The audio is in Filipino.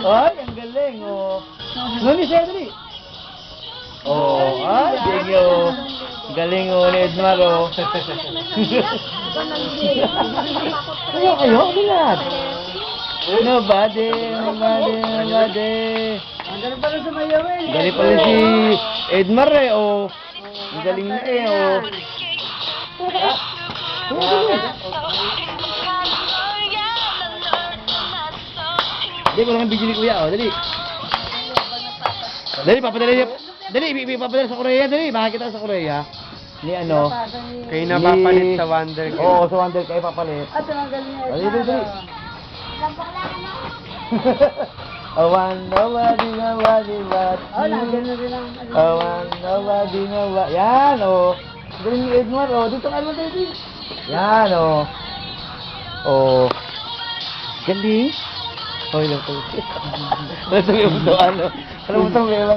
Ay, ang galing, oh. Nani, sa'yo, dali. Oh, ay, sige, oh. Galing, oh, ni Edmar, oh. Kaya kayo, bilat. Nobody. Ang galing pala sumayaw eh. Galing pala si Edmar, eh, oh. Ang galing na, eh, oh. Dali, ko lang ang video ni Kuya, oh. Dali. Dali, papadali. Dali, papadali sa Korea, dali. Makakita sa Korea. Ni ano? Kayo napapalit sa Wonder Girl. Oo, sa Wonder kayo papalit. At tumanggal niya. Dali, dali. I want nobody, but Oh, lagyan na rin ang... I want nobody, Yan, oh. Galing ni Edmar, oh. Dito ka naman, dito. Yan, oh. Oh. Galing. Oh, ilang po. Ano sabi mo ito, ano? Alam mo ito, lang, no?